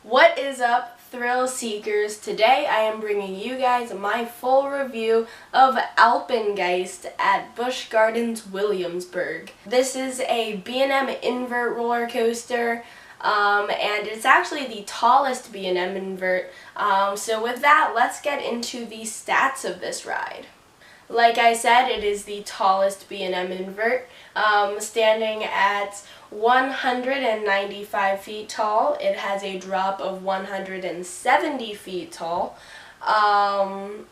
What is up, thrill seekers? Today I am bringing you guys my full review of Alpengeist at Busch Gardens, Williamsburg. This is a B&M invert roller coaster, and it's actually the tallest B&M invert. So with that, let's get into the stats of this ride. Like I said, it is the tallest B&M invert, standing at 195 feet tall. It has a drop of 170 feet tall, and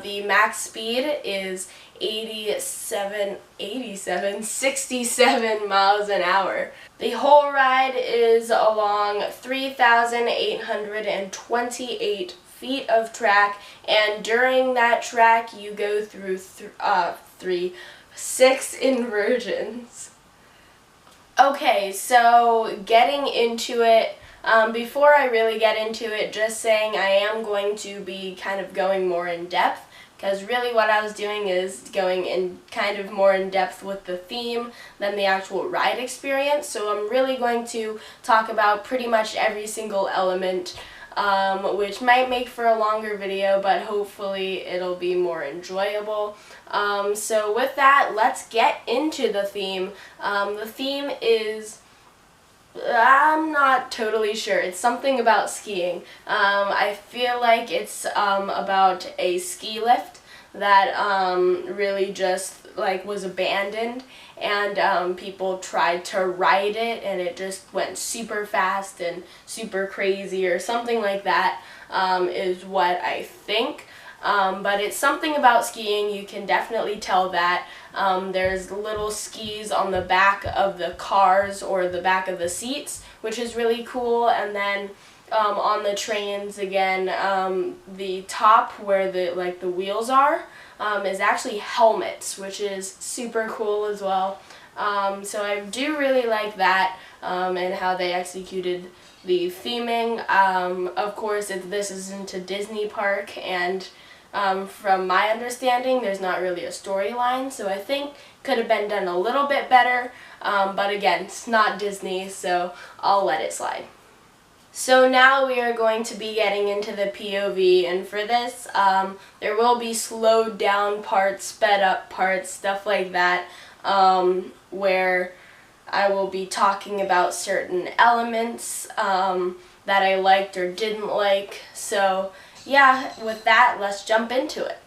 the max speed is 67 miles an hour. The whole ride is along 3,828 feet of track, and during that track you go through six inversions. Okay, so getting into it, before I really get into it, just saying I am going to be kind of going more in depth, because really what I was doing is going in kind of more in depth with the theme than the actual ride experience. So I'm really going to talk about pretty much every single element, which might make for a longer video, but hopefully it'll be more enjoyable. So with that, let's get into the theme. The theme is, I'm not totally sure. It's something about skiing. I feel like it's about a ski lift that really just was abandoned, and people tried to ride it, and it just went super fast and super crazy or something like that, is what I think. But it's something about skiing. You can definitely tell that. There's little skis on the back of the cars or the back of the seats, which is really cool. And then on the trains again, the top where the wheels are is actually helmets, which is super cool as well. So I do really like that, and how they executed the theming. Of course, this isn't a Disney park, and from my understanding, there's not really a storyline, so I think could have been done a little bit better, but again, it's not Disney, so I'll let it slide. So now we are going to be getting into the POV, and for this, there will be slowed down parts, sped up parts, stuff like that, where I will be talking about certain elements that I liked or didn't like. So yeah, with that, let's jump into it.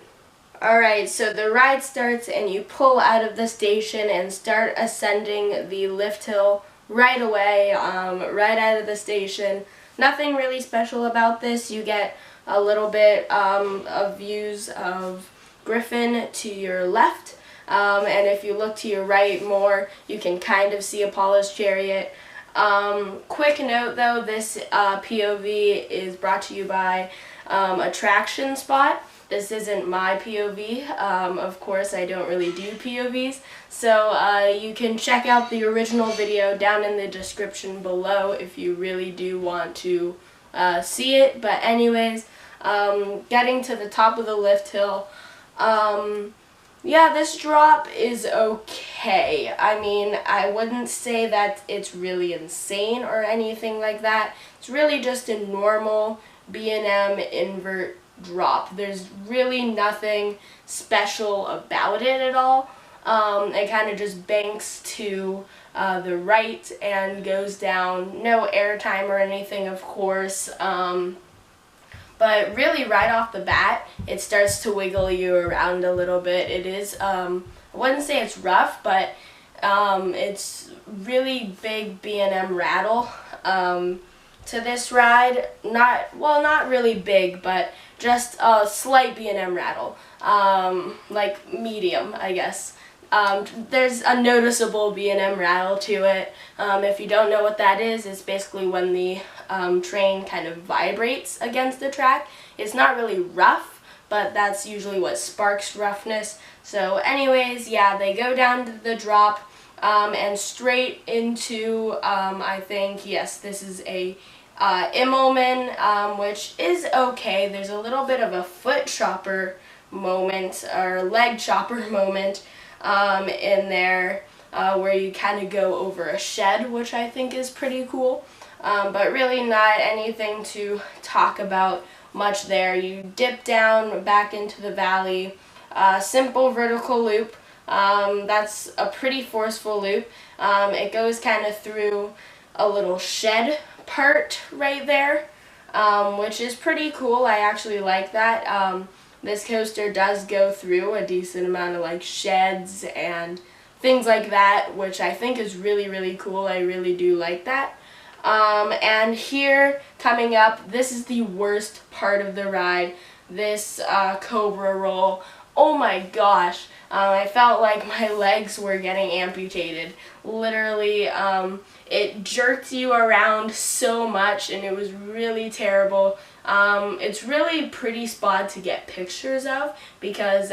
Alright, so the ride starts and you pull out of the station and start ascending the lift hill right away, right out of the station. Nothing really special about this. You get a little bit of views of Griffin to your left, and if you look to your right more, you can kind of see Apollo's chariot. Quick note though, this POV is brought to you by Attraction Spot. This isn't my POV. Of course, I don't really do POVs, so you can check out the original video down in the description below if you really do want to see it. But anyways, getting to the top of the lift hill, yeah, this drop is okay. I mean, I wouldn't say that it's really insane or anything like that. It's really just a normal B&M invert drop. There's really nothing special about it at all. It kind of just banks to the right and goes down. No airtime or anything, of course. But really right off the bat, it starts to wiggle you around a little bit. It is, I wouldn't say it's rough, but it's really big B&M rattle to this ride. Not really big, but just a slight B&M rattle, like medium, I guess. There's a noticeable B&M rattle to it. If you don't know what that is, it's basically when the train kind of vibrates against the track. It's not really rough, but that's usually what sparks roughness. So anyways, yeah, they go down to the drop and straight into, I think, yes, this is a Immelman, which is okay. There's a little bit of a foot chopper moment, or leg chopper moment in there, where you kind of go over a shed, which I think is pretty cool. but really not anything to talk about much there. You dip down back into the valley, simple vertical loop. That's a pretty forceful loop. It goes kind of through a little shed part right there, which is pretty cool. I actually like that. This coaster does go through a decent amount of like sheds and things like that, which I think is really, really cool. I really do like that. And here, coming up, this is the worst part of the ride, this Cobra roll. Oh my gosh, I felt like my legs were getting amputated. Literally, it jerked you around so much, and it was really terrible. It's really pretty spot to get pictures of, because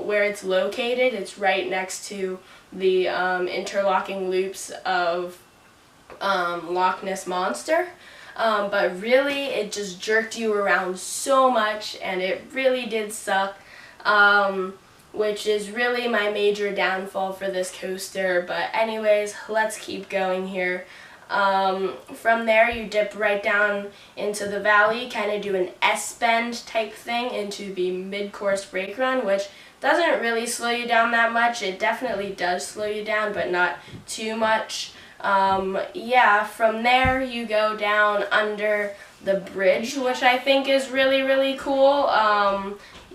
where it's located, it's right next to the interlocking loops of Loch Ness Monster. But really, it just jerked you around so much, and it really did suck, which is really my major downfall for this coaster. But anyways, let's keep going here. From there, you dip right down into the valley, kind of do an S-bend type thing into the mid-course brake run, which doesn't really slow you down that much. It definitely does slow you down, but not too much. Yeah, from there you go down under the bridge, which I think is really, really cool.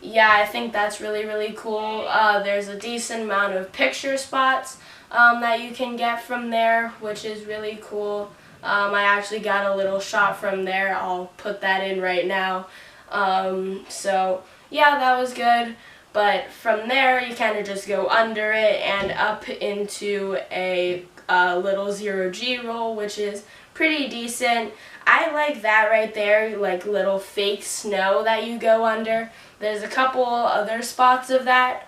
Yeah, I think that's really, really cool. There's a decent amount of picture spots that you can get from there, which is really cool. I actually got a little shot from there. I'll put that in right now. So yeah, that was good. But from there, you kind of just go under it and up into a little 0G roll, which is pretty decent. I like that right there, like little fake snow that you go under. There's a couple other spots of that,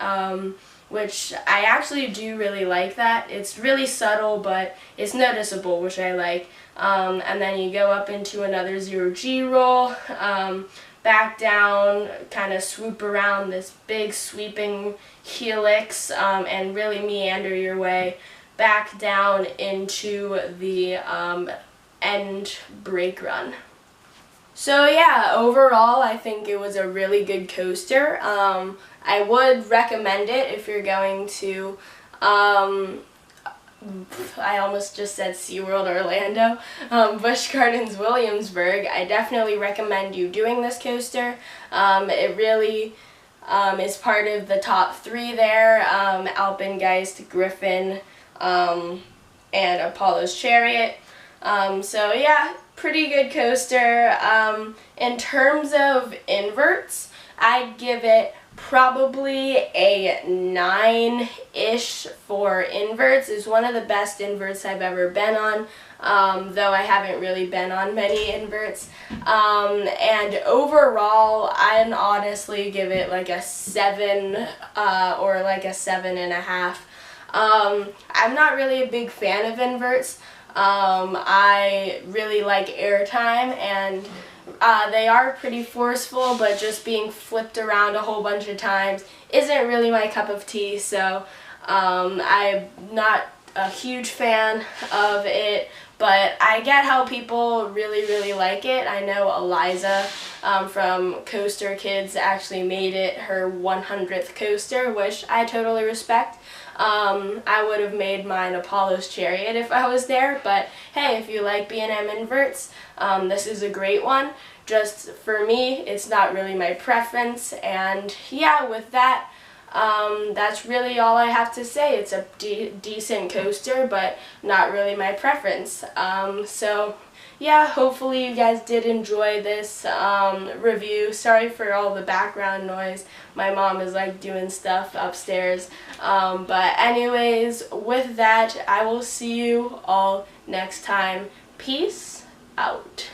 which I actually do really like that. It's really subtle, but it's noticeable, which I like. And then you go up into another 0G roll, back down, kind of swoop around this big sweeping helix, and really meander your way back down into the end brake run. So yeah, overall I think it was a really good coaster. I would recommend it if you're going to, I almost just said SeaWorld Orlando, Busch Gardens Williamsburg. I definitely recommend you doing this coaster. It really is part of the top 3 there, Alpengeist, Griffin, and Apollo's Chariot. So yeah, pretty good coaster. In terms of inverts, I'd give it probably a 9-ish for inverts. It's one of the best inverts I've ever been on, though I haven't really been on many inverts. And overall, I'd honestly give it like a 7 or like a 7.5. I'm not really a big fan of inverts. I really like airtime, and they are pretty forceful, but just being flipped around a whole bunch of times isn't really my cup of tea, so I'm not a huge fan of it, but I get how people really, really like it. I know Eliza from Coaster Kids actually made it her 100th coaster, which I totally respect. I would have made mine Apollo's Chariot if I was there, but hey, if you like B&M inverts, this is a great one. Just for me, it's not really my preference, and yeah, with that, that's really all I have to say. It's a decent coaster, but not really my preference. So yeah, hopefully you guys did enjoy this review. Sorry for all the background noise. My mom is like doing stuff upstairs. But anyways, with that, I will see you all next time. Peace out.